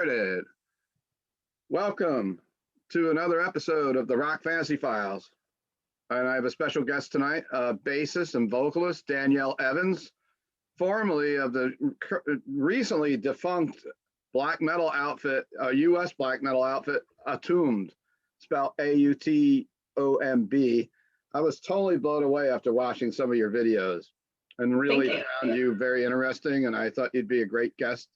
Started. Welcome to another episode of the Rock Fantasy Files. And I have a special guest tonight, bassist and vocalist Danielle Evans, formerly of the recently defunct black metal outfit, US black metal outfit, Automb, spelled Automb. I was totally blown away after watching some of your videos and really found you very interesting, and I thought you'd be a great guest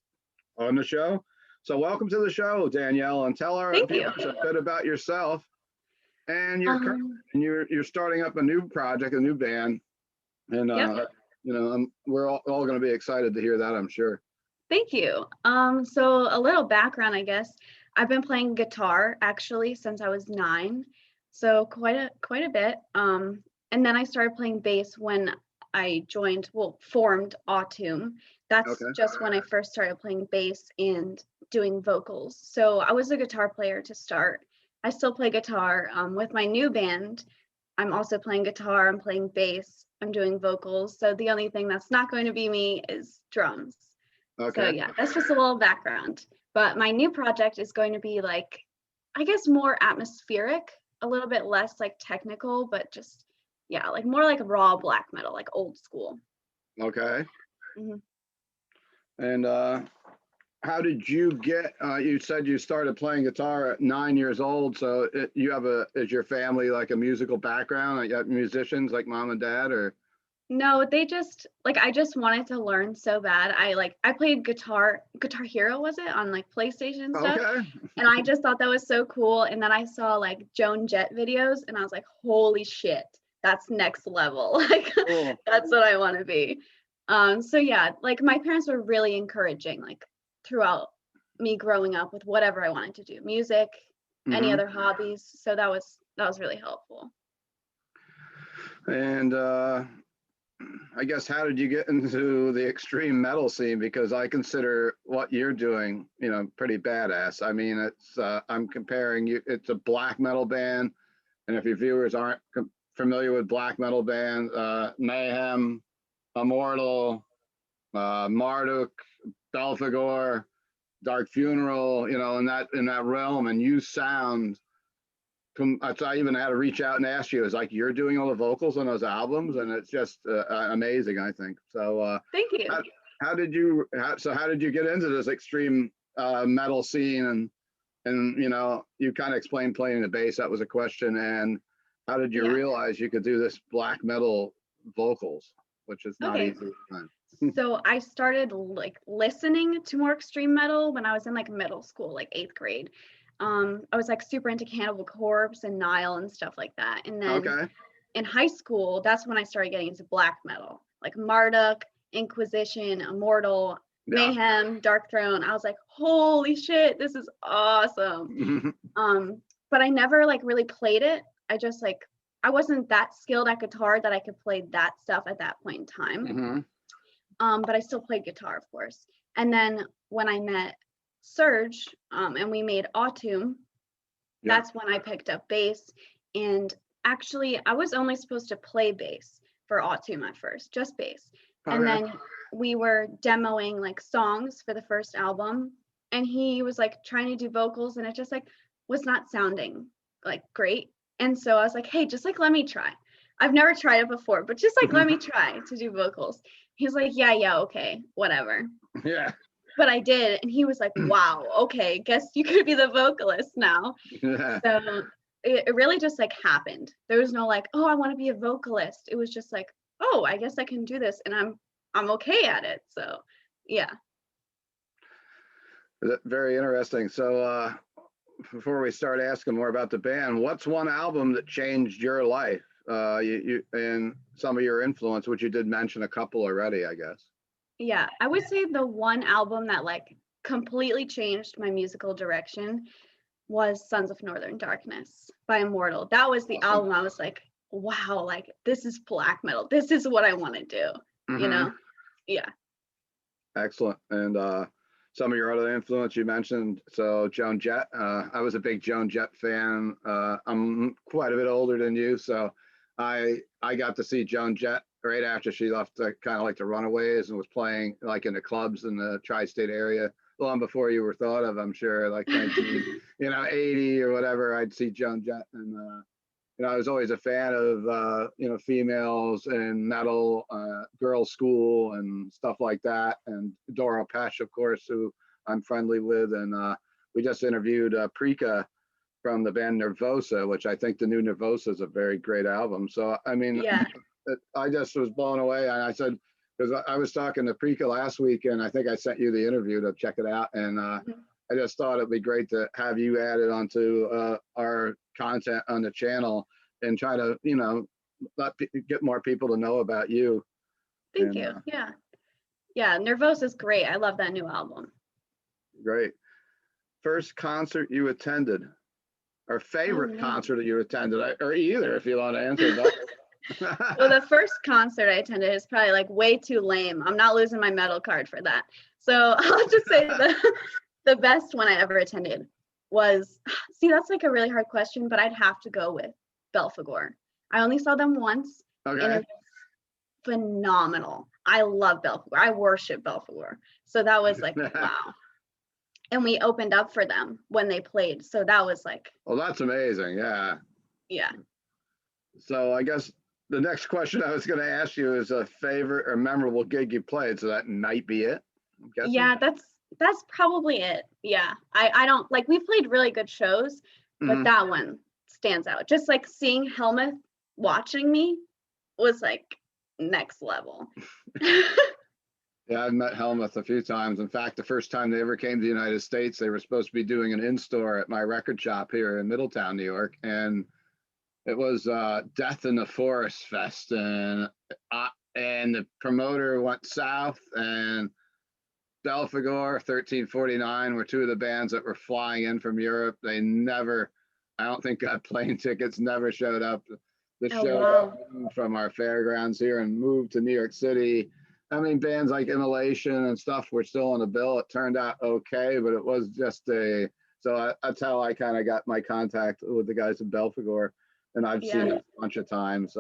on the show. So welcome to the show, Danielle, and tell our viewers a bit about yourself and your you're starting up a new project, a new band, and you know, we're all going to be excited to hear that, I'm sure. Thank you. So a little background, I guess. I've been playing guitar actually since I was 9, so quite a bit. And then I started playing bass when I formed Automb. That's just when I first started playing bass and doing vocals. So I was a guitar player to start. I still play guitar. With my new band, I'm also playing guitar, I'm playing bass, I'm doing vocals. So the only thing that's not going to be me is drums. So yeah, that's just a little background. But my new project is going to be like, I guess more atmospheric, a little bit less like technical, but just, yeah, like more like raw black metal, like old school. Okay. And how did you get, you said you started playing guitar at 9 years old, so you have is your family like a musical background? Like, you got musicians like mom and dad, or? No, they just, like, I just wanted to learn so bad. I played Guitar Hero, was it, on like PlayStation and stuff? And I just thought that was so cool. And then I saw like Joan Jett videos and I was like, holy shit, that's next level. Like, that's what I want to be. So yeah, like my parents were really encouraging, like throughout me growing up with whatever I wanted to do, music, any other hobbies. So that was really helpful. And I guess, how did you get into the extreme metal scene? Because I consider what you're doing, you know, pretty badass. I mean, it's I'm comparing you. It's a black metal band, and if your viewers aren't familiar with black metal bands, Mayhem, Immortal, Marduk, Belphegor, Dark Funeral, you know, in that realm, and you sound. I even had to reach out and ask you. It's like you're doing all the vocals on those albums, and it's just amazing, I think. So thank you. How did you get into this extreme metal scene? And you know, you kind of explained playing the bass. That was a question. And how did you realize you could do this black metal vocals, which is not easy? So I started like listening to more extreme metal when I was in like middle school, like 8th grade. I was like super into Cannibal Corpse and Nile and stuff like that. And then in high school, that's when I started getting into black metal, like Marduk, Inquisition, Immortal, Mayhem, Dark Throne. I was like, holy shit, this is awesome. But I never like really played it. I just like, I wasn't that skilled at guitar that I could play that stuff at that point in time. But I still played guitar, of course. And then when I met Serge, and we made Automb, that's when I picked up bass. And actually I was only supposed to play bass for Automb at first, just bass. And then we were demoing like songs for the first album, and he was like trying to do vocals, and it just like was not sounding like great. And so I was like, hey, just like let me try. I've never tried it before, but just like let me try to do vocals. He's like, yeah, okay, whatever. But I did, and he was like, wow, okay, guess you could be the vocalist now. So it really just like happened. There was no like, oh, I want to be a vocalist. It was just like, oh, I guess I can do this, and I'm okay at it. So yeah. Very interesting. So before we start asking more about the band, what's one album that changed your life? You and some of your influence, which you did mention a couple already, I guess. Yeah, I would say the one album that like completely changed my musical direction was Sons of Northern Darkness by Immortal. That was the album I was like, wow, like this is black metal. This is what I want to do, you know? Yeah. Excellent. And some of your other influence you mentioned, so Joan Jett. I was a big Joan Jett fan. I'm quite a bit older than you, so I got to see Joan Jett right after she left kind of like the Runaways and was playing like in the clubs in the tri-state area. long before you were thought of, I'm sure, like 1980 or whatever. I'd see Joan Jett, and I was always a fan of females and metal, girls' school and stuff like that. And Dora Pesh, of course, who I'm friendly with, and we just interviewed Prika from the band Nervosa, which I think the new Nervosa is a very great album. So I mean, Yeah. I just was blown away, and I said, because I was talking to Prika last week, and I think I sent you the interview to check it out, and I just thought it'd be great to have you added onto our content on the channel and try to, get more people to know about you. Thank you. Yeah. Nervosa is great. I love that new album. Great. First concert you attended, or favorite concert that you attended, or either, if you want to answer that. Well, the first concert I attended is probably like way too lame. I'm not losing my metal card for that. So I'll just say the best one I ever attended was, see, that's like a really hard question, but I'd have to go with Belphegor. I only saw them once, and it was phenomenal. I love Belphegor. I worship Belphegor. So that was like, wow. And we opened up for them when they played. So that was like, well, that's amazing. Yeah. Yeah. So I guess the next question I was going to ask you is a favorite or memorable gig you played. So that might be it, I'm guessing. Yeah, that's probably it. Yeah. I don't like, we played really good shows, but that one stands out. Just like seeing Helmuth watching me was like next level. Yeah, I've met Helmuth a few times. In fact, the first time they ever came to the United States, they were supposed to be doing an in-store at my record shop here in Middletown, New York. And it was Death in the Forest Fest. And the promoter went south, and Belphegor, 1349 were two of the bands that were flying in from Europe. They never, I don't think got plane tickets, never showed up. The show from our fairgrounds here and moved to New York City. I mean, bands like Immolation and stuff were still on the bill. It turned out okay, but it was just that's how I kind of got my contact with the guys in Belphegor, and I've seen it a bunch of times.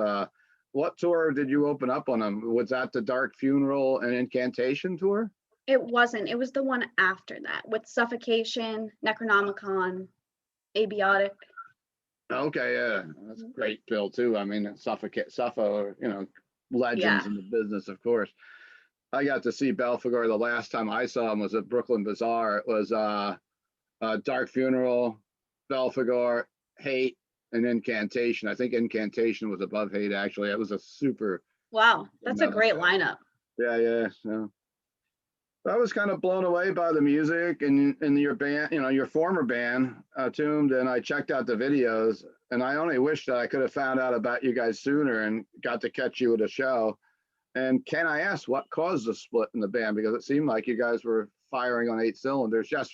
What tour did you open up on them? Was that the Dark Funeral and Incantation tour? It wasn't. It was the one after that with Suffocation, Necronomicon, Abiotic. Okay, yeah, that's a great bill too. I mean, Suffo, legends in the business, of course. I got to see Belphegor the last time I saw him was at Brooklyn Bazaar. It was Dark Funeral, Belphegor, Hate, and Incantation. I think Incantation was above Hate, actually. It was a super. Wow, that's a great lineup. Yeah. I was kind of blown away by the music and your band, your former band, Automb, and I checked out the videos, and I only wish that I could have found out about you guys sooner and got to catch you at a show. And can I ask what caused the split in the band? Because it seemed like you guys were firing on 8 cylinders, just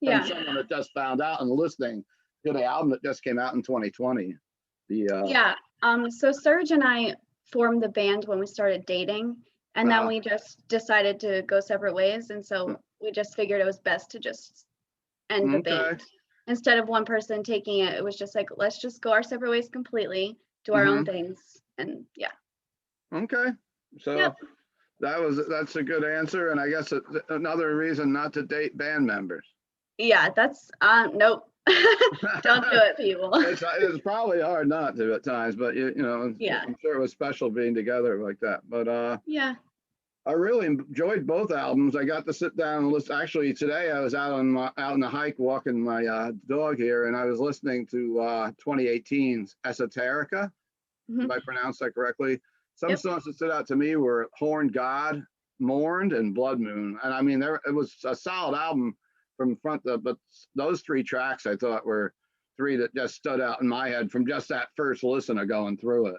from someone that just found out and listening to the album that just came out in 2020. So Serge and I formed the band when we started dating. And then we just decided to go separate ways. And so we just figured it was best to just end the band. Instead of one person taking it, it was just like, let's just go our separate ways completely, do our own things. And Okay. So that's a good answer. And I guess another reason not to date band members. Yeah, that's, nope. Don't do it, people. It's probably hard not to at times, but I'm sure it was special being together like that. But I really enjoyed both albums. I got to sit down and listen. Actually, today I was out on the hike walking my dog here, and I was listening to 2018's Esoterica. If I pronounced that correctly. Some songs that stood out to me were Horned God, Mourned, and Blood Moon. And I mean, it was a solid album from front to, but those 3 tracks I thought were 3 that just stood out in my head from just that first listen of going through it.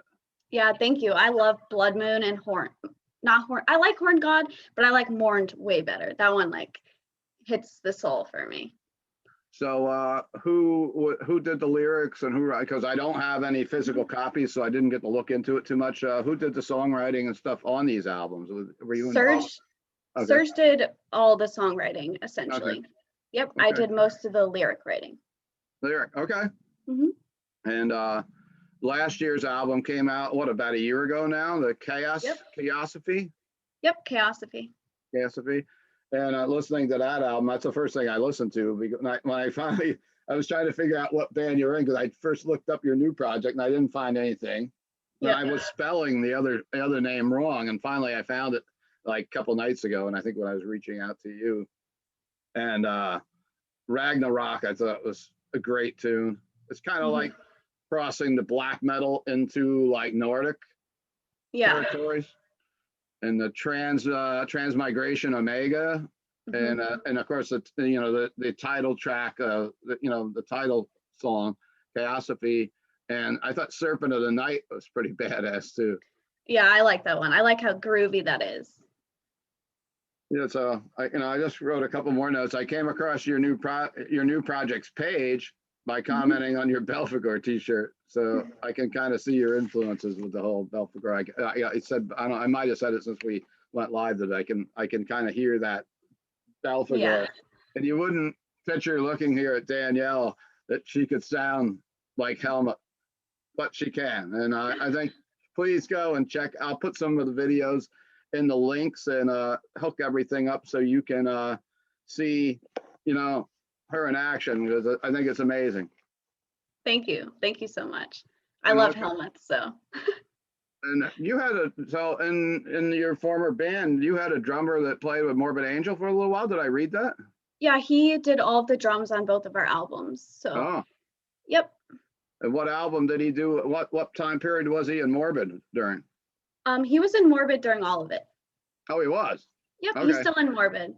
Yeah, thank you. I love Blood Moon and I like Horned God, but I like Mourned way better. That one like hits the soul for me. So who did the lyrics and who, because I don't have any physical copies, so I didn't get to look into it too much. Who did the songwriting and stuff on these albums? Were you involved? Serge did all the songwriting essentially. Okay. Yep, okay. I did most of the lyric writing. Okay. And last year's album came out, about a year ago now? The Chaosophy? Yep, Chaosophy. And listening to that album, that's the first thing I listened to. Because when I finally, I was trying to figure out what band you're in because I first looked up your new project and I didn't find anything. And I was spelling the other name wrong, and finally I found it like a couple nights ago. And I think when I was reaching out to you, and Ragnarok, I thought was a great tune. It's kind of like crossing the black metal into like Nordic territories, and the transmigration Omega, and of course the title track, the title song Chaosophy, and I thought Serpent of the Night was pretty badass too. Yeah, I like that one. I like how groovy that is. Yeah, so I just wrote a couple more notes. I came across your new project's page by commenting on your Belphegor T-shirt, so I can kind of see your influences with the whole Belphegor. I said I might have said it since we went live that I can kind of hear that Belphegor, and you wouldn't picture looking here at Danielle that she could sound like Helmut, but she can, and I think please go and check. I'll put some of the videos in the links and hook everything up so you can see, her in action, because I think it's amazing. Thank you so much. I love helmets. So and you had in your former band you had a drummer that played with Morbid Angel for a little while. Did I read that? Yeah, he did all of the drums on both of our albums. So yep. And what album did he do? What time period was he in Morbid during? He was in Morbid during all of it. Oh, he was? Yep, okay. He's still in Morbid.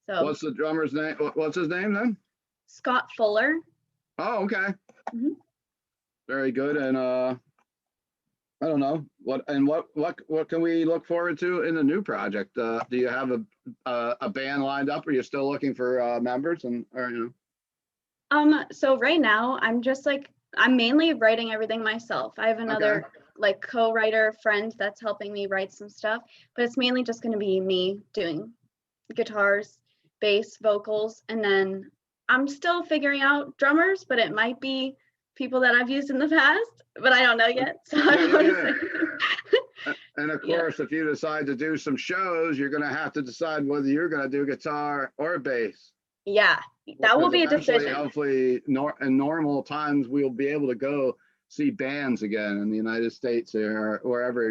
So what's the drummer's name? What's his name then? Scott Fuller. Oh, okay. Very good. And I don't know what can we look forward to in the new project? Do you have a band lined up? Or are you still looking for members So right now I'm mainly writing everything myself. I have another like co-writer friend that's helping me write some stuff, but it's mainly just going to be me doing guitars, bass, vocals, and then I'm still figuring out drummers, but it might be people that I've used in the past, but I don't know yet. So I don't want to say. And of course, if you decide to do some shows, you're going to have to decide whether you're going to do guitar or bass. Yeah, that will be a decision. Hopefully, in normal times, we'll be able to go see bands again in the United States or wherever,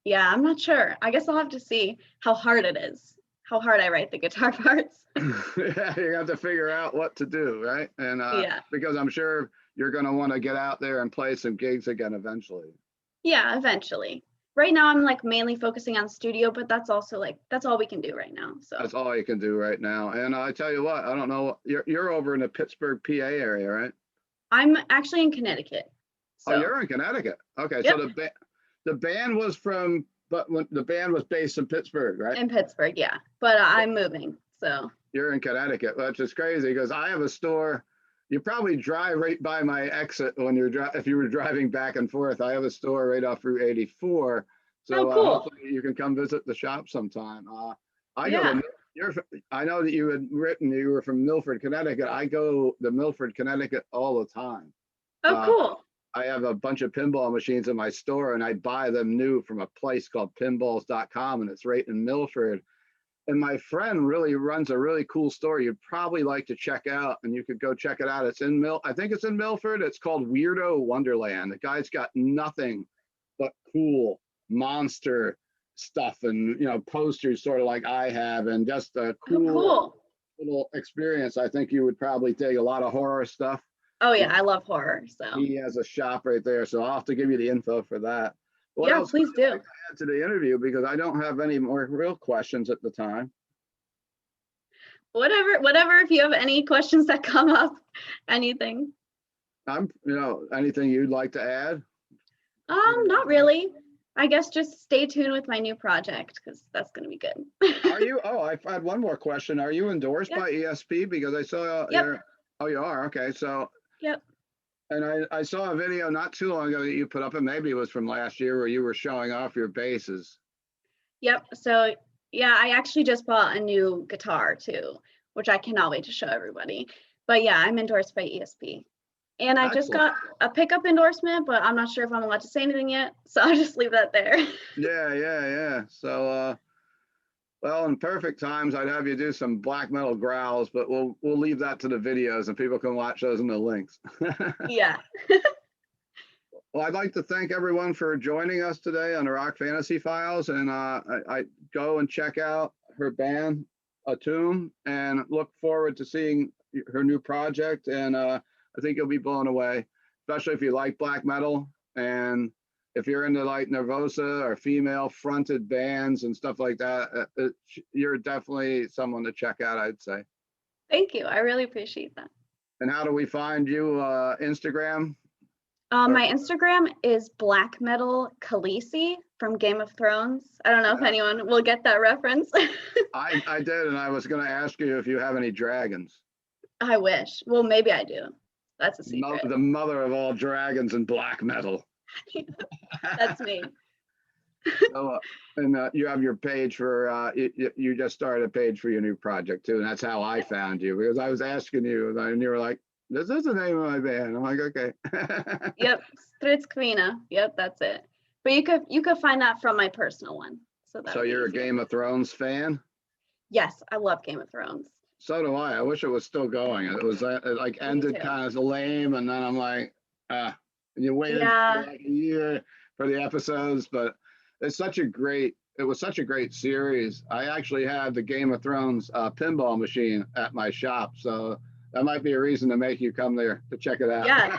Yeah, I'm not sure. I guess I'll have to see how hard it is, how hard I write the guitar parts. Yeah, you have to figure out what to do, right? And because I'm sure you're going to want to get out there and play some gigs again eventually. Yeah, eventually. Right now, I'm like mainly focusing on studio, but that's also that's all we can do right now. So that's all you can do right now. And I tell you what, I don't know, you're over in the Pittsburgh, PA area, right? I'm actually in Connecticut. So. Oh, you're in Connecticut. Okay, yep. So the band was the band was based in Pittsburgh, right? In Pittsburgh, yeah. But I'm moving, so. You're in Connecticut, which is crazy because I have a store. You probably drive right by my exit when if you were driving back and forth. I have a store right off Route 84. So cool. Hopefully you can come visit the shop sometime. I know that you had written you were from Milford, Connecticut. I go to Milford, Connecticut all the time. Oh, cool. I have a bunch of pinball machines in my store and I buy them new from a place called pinballs.com, and it's right in Milford. And my friend really runs a really cool store you'd probably like to check out, and you could go check it out. It's I think it's in Milford. It's called Weirdo Wonderland. The guy's got nothing but cool monster stuff and posters sort of like I have, and just a cool little experience. I think you would probably dig a lot of horror stuff. Oh yeah, I love horror. So he has a shop right there, so I'll have to give you the info for that. Yeah, please do. Add to the interview because I don't have any more real questions at the time. Whatever. If you have any questions that come up, anything. Anything you'd like to add? Not really. I guess just stay tuned with my new project because that's going to be good. Are you? Oh, I had one more question. Are you endorsed by ESP? Because I saw. Yep. Oh, you are. Okay, so. Yep. And I saw a video not too long ago that you put up, and maybe it was from last year, where you were showing off your basses. Yep. So yeah, I actually just bought a new guitar too, which I cannot wait to show everybody. But yeah, I'm endorsed by ESP. And I just got a pickup endorsement, but I'm not sure if I'm allowed to say anything yet. So I'll just leave that there. Yeah. So Well, in perfect times, I'd have you do some black metal growls, but we'll leave that to the videos and people can watch those in the links. Yeah. Well, I'd like to thank everyone for joining us today on the Rock Fantasy Files, and I go and check out her band, Automb, and look forward to seeing her new project. And I think you'll be blown away, especially if you like black metal and if you're into like Nervosa or female fronted bands and stuff like that. You're definitely someone to check out, I'd say. Thank you. I really appreciate that. And how do we find you? Instagram? My Instagram is Black Metal Khaleesi from Game of Thrones. I don't know if anyone will get that reference. I did, and I was going to ask you if you have any dragons. I wish. Well, maybe I do. That's a secret. The mother of all dragons in black metal. That's me. So, and you have your page for, you just started a page for your new project too, and that's how I found you, because I was asking you, and you were like, this is the name of my band. I'm like, okay. Yep, Stridskvinna. Yep, that's it. But you could find that from my personal one. So you're a Game of Thrones fan? Yes, I love Game of Thrones. So do I. I wish it was still going. It was like ended kind of lame, and then I'm like, and you waited for like a year for the episodes, but it was such a great series. I actually had the Game of Thrones pinball machine at my shop, so that might be a reason to make you come there to check it out. Yeah,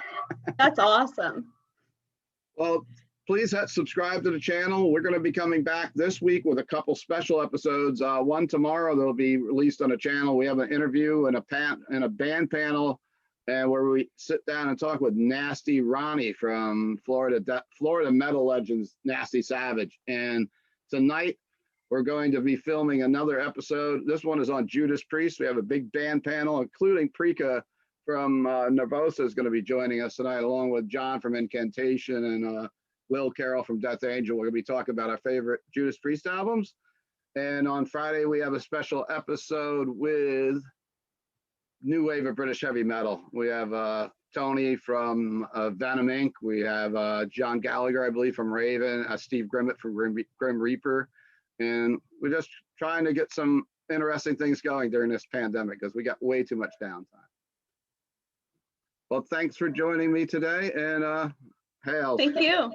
that's awesome. Well, please subscribe to the channel. We're going to be coming back this week with a couple special episodes. One tomorrow that'll be released on the channel. We have an interview and a band panel, and where we sit down and talk with Nasty Ronnie from Florida metal legends Nasty Savage. And tonight we're going to be filming another episode. This one is on Judas Priest. We have a big band panel, including Preeka from Nervosa is going to be joining us tonight, along with John from Incantation and Will Carroll from Death Angel. We're going to be talking about our favorite Judas Priest albums. And on Friday, we have a special episode with New Wave of British Heavy Metal. We have Tony from Venom Inc. We have John Gallagher, I believe, from Raven, Steve Grimmett from Grim Reaper. And we're just trying to get some interesting things going during this pandemic because we got way too much downtime. Well, thanks for joining me today, and hail. Thank you.